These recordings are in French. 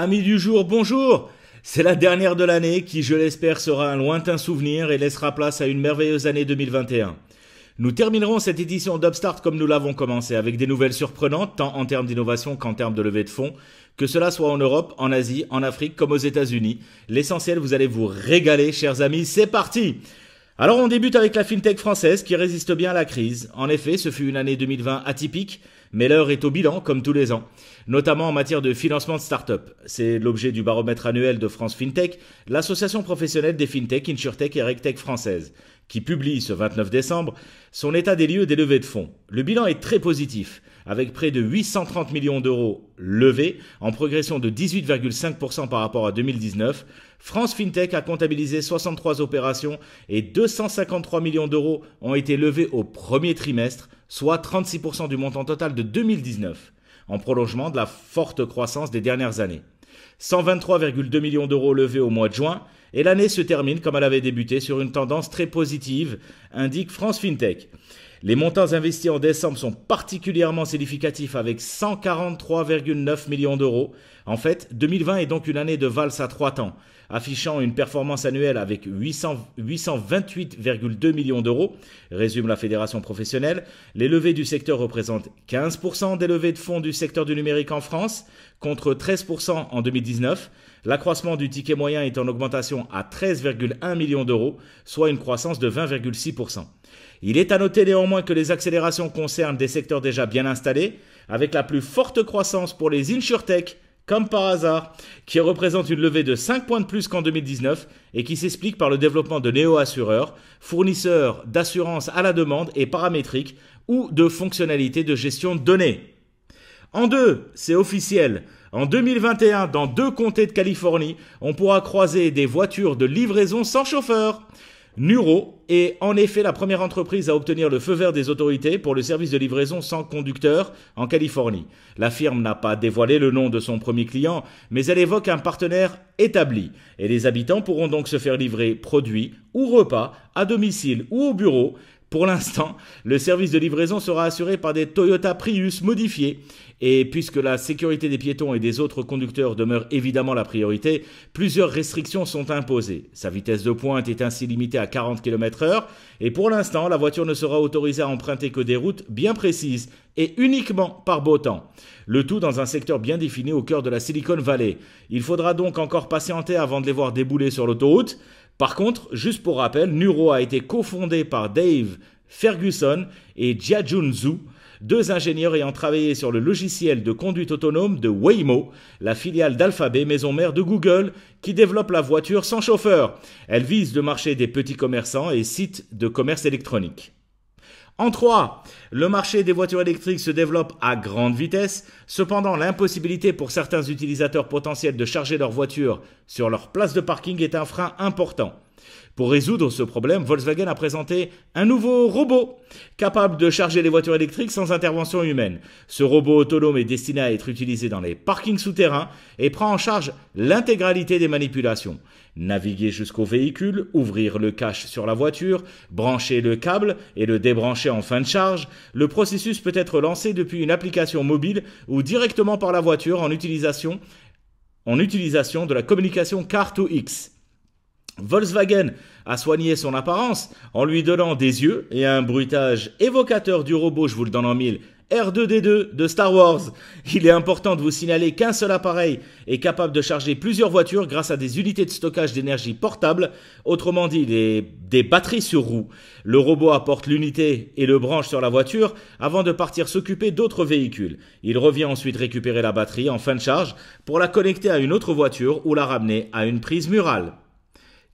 Amis du jour, bonjour. C'est la dernière de l'année qui, je l'espère, sera un lointain souvenir et laissera place à une merveilleuse année 2021. Nous terminerons cette édition d'Upstart comme nous l'avons commencé, avec des nouvelles surprenantes, tant en termes d'innovation qu'en termes de levée de fonds, que cela soit en Europe, en Asie, en Afrique comme aux États-Unis. L'essentiel, vous allez vous régaler, chers amis, c'est parti! Alors on débute avec la FinTech française qui résiste bien à la crise. En effet, ce fut une année 2020 atypique, mais l'heure est au bilan comme tous les ans, notamment en matière de financement de start-up. C'est l'objet du baromètre annuel de France FinTech, l'association professionnelle des FinTech, InsurTech et RegTech françaises, qui publie ce 29 décembre son état des lieux des levées de fonds. Le bilan est très positif, avec près de 830 millions d'euros levés, en progression de 18,5% par rapport à 2019. France FinTech a comptabilisé 63 opérations et 253 millions d'euros ont été levés au premier trimestre, soit 36% du montant total de 2019, en prolongement de la forte croissance des dernières années. 123,2 millions d'euros levés au mois de juin, et l'année se termine comme elle avait débuté sur une tendance très positive, indique France FinTech. Les montants investis en décembre sont particulièrement significatifs avec 143,9 millions d'euros. En fait, 2020 est donc une année de valse à 3 temps, affichant une performance annuelle avec 828,2 millions d'euros, résume la fédération professionnelle. Les levées du secteur représentent 15% des levées de fonds du secteur du numérique en France, contre 13% en 2019. L'accroissement du ticket moyen est en augmentation à 13,1 millions d'euros, soit une croissance de 20,6%. Il est à noter néanmoins que les accélérations concernent des secteurs déjà bien installés, avec la plus forte croissance pour les InsurTech, comme par hasard, qui représente une levée de 5 points de plus qu'en 2019 et qui s'explique par le développement de néo-assureurs, fournisseurs d'assurance à la demande et paramétriques ou de fonctionnalités de gestion de données. En deux, c'est officiel. En 2021, dans 2 comtés de Californie, on pourra croiser des voitures de livraison sans chauffeur. Nuro est en effet la première entreprise à obtenir le feu vert des autorités pour le service de livraison sans conducteur en Californie. La firme n'a pas dévoilé le nom de son premier client, mais elle évoque un partenaire établi. Et les habitants pourront donc se faire livrer produits ou repas à domicile ou au bureau. Pour l'instant, le service de livraison sera assuré par des Toyota Prius modifiés. Et puisque la sécurité des piétons et des autres conducteurs demeure évidemment la priorité, plusieurs restrictions sont imposées. Sa vitesse de pointe est ainsi limitée à 40 km/h. Et pour l'instant, la voiture ne sera autorisée à emprunter que des routes bien précises et uniquement par beau temps. Le tout dans un secteur bien défini au cœur de la Silicon Valley. Il faudra donc encore patienter avant de les voir débouler sur l'autoroute. Par contre, juste pour rappel, Nuro a été cofondé par Dave Ferguson et Jiajun Zhu, 2 ingénieurs ayant travaillé sur le logiciel de conduite autonome de Waymo, la filiale d'Alphabet, maison mère de Google, qui développe la voiture sans chauffeur. Elle vise le marché des petits commerçants et sites de commerce électronique. En 3, le marché des voitures électriques se développe à grande vitesse. Cependant, l'impossibilité pour certains utilisateurs potentiels de charger leur voiture sur leur place de parking est un frein important. Pour résoudre ce problème, Volkswagen a présenté un nouveau robot capable de charger les voitures électriques sans intervention humaine. Ce robot autonome est destiné à être utilisé dans les parkings souterrains et prend en charge l'intégralité des manipulations. Naviguer jusqu'au véhicule, ouvrir le cache sur la voiture, brancher le câble et le débrancher en fin de charge. Le processus peut être lancé depuis une application mobile ou directement par la voiture en utilisation de la communication Car2X. Volkswagen a soigné son apparence en lui donnant des yeux et un bruitage évocateur du robot, je vous le donne en mille, R2D2 de Star Wars. Il est important de vous signaler qu'un seul appareil est capable de charger plusieurs voitures grâce à des unités de stockage d'énergie portables, autrement dit des batteries sur roues. Le robot apporte l'unité et le branche sur la voiture avant de partir s'occuper d'autres véhicules. Il revient ensuite récupérer la batterie en fin de charge pour la connecter à une autre voiture ou la ramener à une prise murale.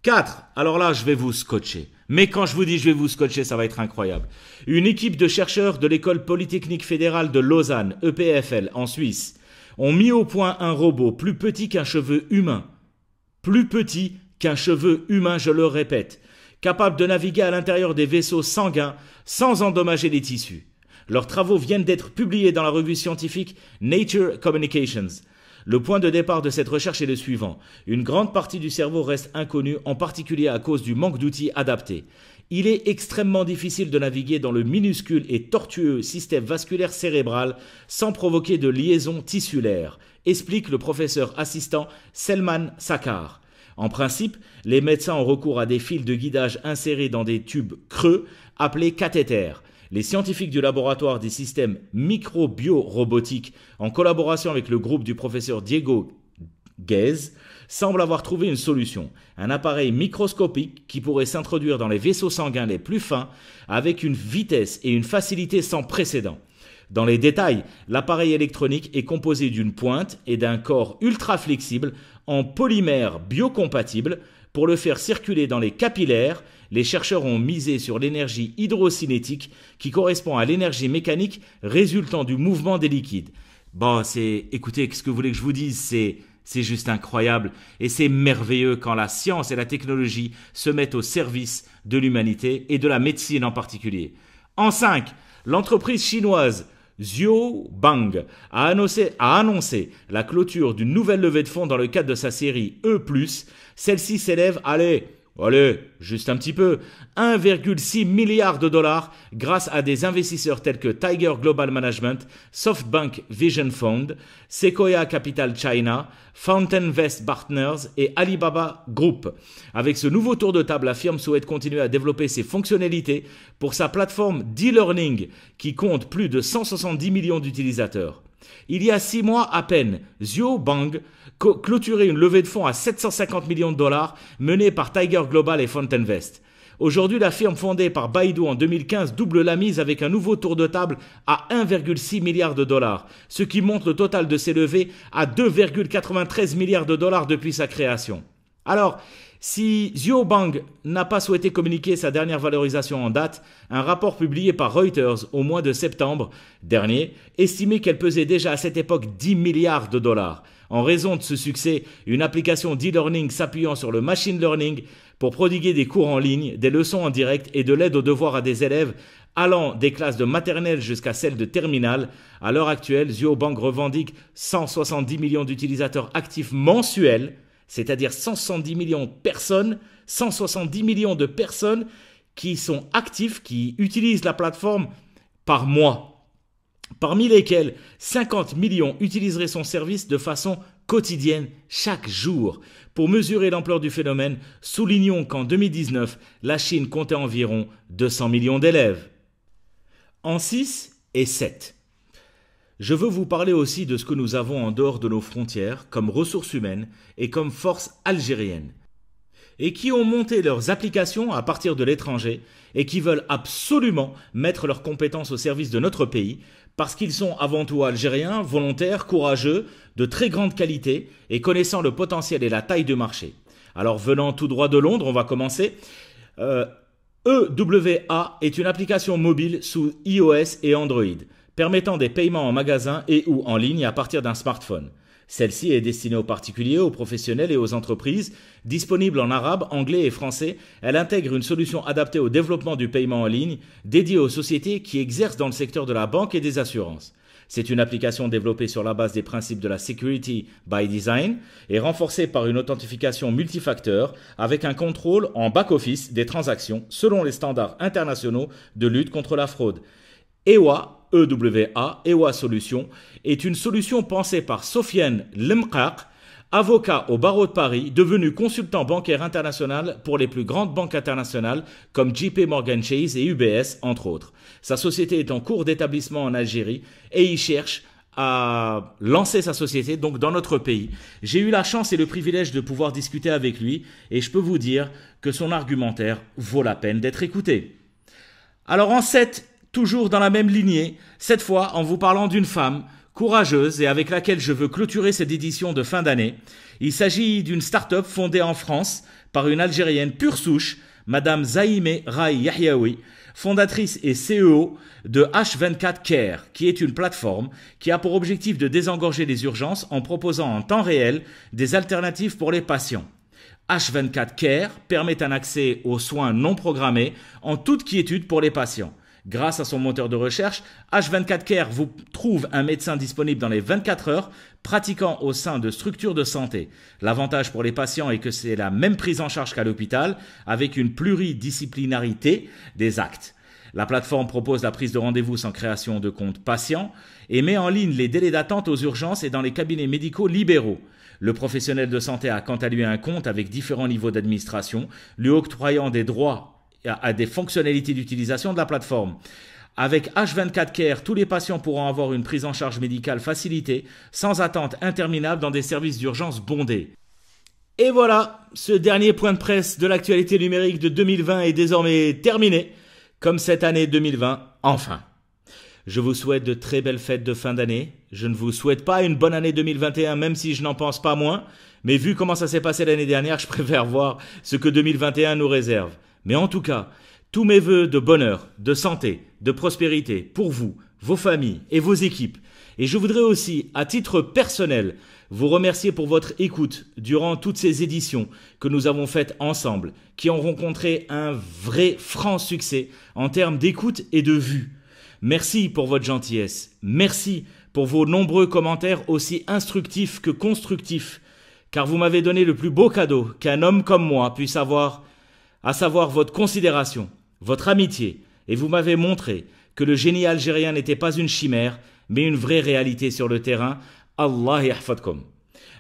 4. Alors là, je vais vous scotcher. Mais quand je vous dis je vais vous scotcher, ça va être incroyable. Une équipe de chercheurs de l'école polytechnique fédérale de Lausanne, EPFL, en Suisse, ont mis au point un robot plus petit qu'un cheveu humain. Plus petit qu'un cheveu humain, je le répète. Capable de naviguer à l'intérieur des vaisseaux sanguins sans endommager les tissus. Leurs travaux viennent d'être publiés dans la revue scientifique Nature Communications. Le point de départ de cette recherche est le suivant. Une grande partie du cerveau reste inconnue, en particulier à cause du manque d'outils adaptés. Il est extrêmement difficile de naviguer dans le minuscule et tortueux système vasculaire cérébral sans provoquer de liaison tissulaire, explique le professeur assistant Selman Sakar. En principe, les médecins ont recours à des fils de guidage insérés dans des tubes creux appelés cathéters. Les scientifiques du laboratoire des systèmes microbiorobotiques, en collaboration avec le groupe du professeur Diego Guez, semblent avoir trouvé une solution. Un appareil microscopique qui pourrait s'introduire dans les vaisseaux sanguins les plus fins avec une vitesse et une facilité sans précédent. Dans les détails, l'appareil électronique est composé d'une pointe et d'un corps ultra flexible en polymère biocompatible. Pour le faire circuler dans les capillaires, les chercheurs ont misé sur l'énergie hydrocinétique qui correspond à l'énergie mécanique résultant du mouvement des liquides. Bon, écoutez, ce que vous voulez que je vous dise, c'est juste incroyable et c'est merveilleux quand la science et la technologie se mettent au service de l'humanité et de la médecine en particulier. En 5, l'entreprise chinoise Xiaobang a annoncé la clôture d'une nouvelle levée de fonds dans le cadre de sa série E+. Celle-ci s'élève, allez, juste un petit peu, 1,6 milliard de dollars grâce à des investisseurs tels que Tiger Global Management, SoftBank Vision Fund, Sequoia Capital China, FountainVest Partners et Alibaba Group. Avec ce nouveau tour de table, la firme souhaite continuer à développer ses fonctionnalités pour sa plateforme d'e-learning qui compte plus de 170 millions d'utilisateurs. Il y a 6 mois à peine, Xiaobang clôturait une levée de fonds à 750 millions de dollars menée par Tiger Global et FountainVest. Aujourd'hui, la firme fondée par Baidu en 2015 double la mise avec un nouveau tour de table à 1,6 milliard de dollars, ce qui monte le total de ses levées à 2,93 milliards de dollars depuis sa création. Alors, si Xiaobang n'a pas souhaité communiquer sa dernière valorisation en date, un rapport publié par Reuters au mois de septembre dernier estimait qu'elle pesait déjà à cette époque 10 milliards de dollars. En raison de ce succès, une application d'e-learning s'appuyant sur le machine learning pour prodiguer des cours en ligne, des leçons en direct et de l'aide aux devoirs à des élèves allant des classes de maternelle jusqu'à celles de terminale. À l'heure actuelle, Xiaobang revendique 170 millions d'utilisateurs actifs mensuels, c'est-à-dire 170 millions de personnes, 170 millions de personnes qui sont actifs, qui utilisent la plateforme par mois. Parmi lesquels 50 millions utiliseraient son service de façon quotidienne chaque jour. Pour mesurer l'ampleur du phénomène, soulignons qu'en 2019, la Chine comptait environ 200 millions d'élèves. En 6 et 7. Je veux vous parler aussi de ce que nous avons en dehors de nos frontières comme ressources humaines et comme force algérienne, et qui ont monté leurs applications à partir de l'étranger et qui veulent absolument mettre leurs compétences au service de notre pays parce qu'ils sont avant tout algériens, volontaires, courageux, de très grande qualité et connaissant le potentiel et la taille du marché. Alors venant tout droit de Londres, on va commencer. EWA est une application mobile sous iOS et Android, permettant des paiements en magasin et ou en ligne à partir d'un smartphone. Celle-ci est destinée aux particuliers, aux professionnels et aux entreprises. Disponible en arabe, anglais et français, elle intègre une solution adaptée au développement du paiement en ligne, dédiée aux sociétés qui exercent dans le secteur de la banque et des assurances. C'est une application développée sur la base des principes de la Security by Design et renforcée par une authentification multifacteur avec un contrôle en back-office des transactions selon les standards internationaux de lutte contre la fraude. EWA Solutions, est une solution pensée par Sofiane Lemqaq, avocat au barreau de Paris, devenu consultant bancaire international pour les plus grandes banques internationales comme JP Morgan Chase et UBS, entre autres. Sa société est en cours d'établissement en Algérie et il cherche à lancer sa société donc dans notre pays. J'ai eu la chance et le privilège de pouvoir discuter avec lui et je peux vous dire que son argumentaire vaut la peine d'être écouté. Alors en 7, toujours dans la même lignée, cette fois en vous parlant d'une femme courageuse et avec laquelle je veux clôturer cette édition de fin d'année. Il s'agit d'une start-up fondée en France par une Algérienne pure souche, Madame Zaïmé Rai Yahyaoui, fondatrice et CEO de H24 Care, qui est une plateforme qui a pour objectif de désengorger les urgences en proposant en temps réel des alternatives pour les patients. H24 Care permet un accès aux soins non programmés en toute quiétude pour les patients. Grâce à son moteur de recherche, H24Care vous trouve un médecin disponible dans les 24 heures, pratiquant au sein de structures de santé. L'avantage pour les patients est que c'est la même prise en charge qu'à l'hôpital, avec une pluridisciplinarité des actes. La plateforme propose la prise de rendez-vous sans création de compte patient et met en ligne les délais d'attente aux urgences et dans les cabinets médicaux libéraux. Le professionnel de santé a quant à lui un compte avec différents niveaux d'administration, lui octroyant des droits à des fonctionnalités d'utilisation de la plateforme. Avec H24Care, tous les patients pourront avoir une prise en charge médicale facilitée, sans attente interminable dans des services d'urgence bondés. Et voilà, ce dernier point de presse de l'actualité numérique de 2020 est désormais terminé, comme cette année 2020, enfin. Je vous souhaite de très belles fêtes de fin d'année. Je ne vous souhaite pas une bonne année 2021, même si je n'en pense pas moins. Mais vu comment ça s'est passé l'année dernière, je préfère voir ce que 2021 nous réserve. Mais en tout cas, tous mes vœux de bonheur, de santé, de prospérité pour vous, vos familles et vos équipes. Et je voudrais aussi, à titre personnel, vous remercier pour votre écoute durant toutes ces éditions que nous avons faites ensemble, qui ont rencontré un vrai franc succès en termes d'écoute et de vues. Merci pour votre gentillesse. Merci pour vos nombreux commentaires aussi instructifs que constructifs, car vous m'avez donné le plus beau cadeau qu'un homme comme moi puisse avoir, à savoir votre considération, votre amitié, et vous m'avez montré que le génie algérien n'était pas une chimère, mais une vraie réalité sur le terrain. Allah yahfadkom.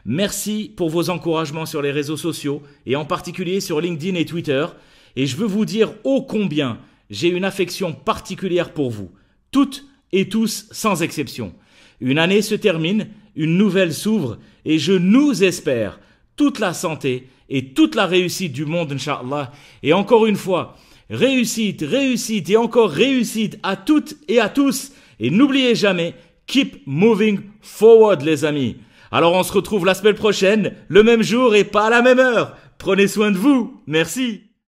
Merci pour vos encouragements sur les réseaux sociaux, et en particulier sur LinkedIn et Twitter, et je veux vous dire ô combien j'ai une affection particulière pour vous, toutes et tous sans exception. Une année se termine, une nouvelle s'ouvre, et je nous espère toute la santé et toute la réussite du monde, Inch'Allah. Et encore une fois, réussite, réussite et encore réussite à toutes et à tous. Et n'oubliez jamais, keep moving forward, les amis. Alors on se retrouve la semaine prochaine, le même jour et pas à la même heure. Prenez soin de vous. Merci.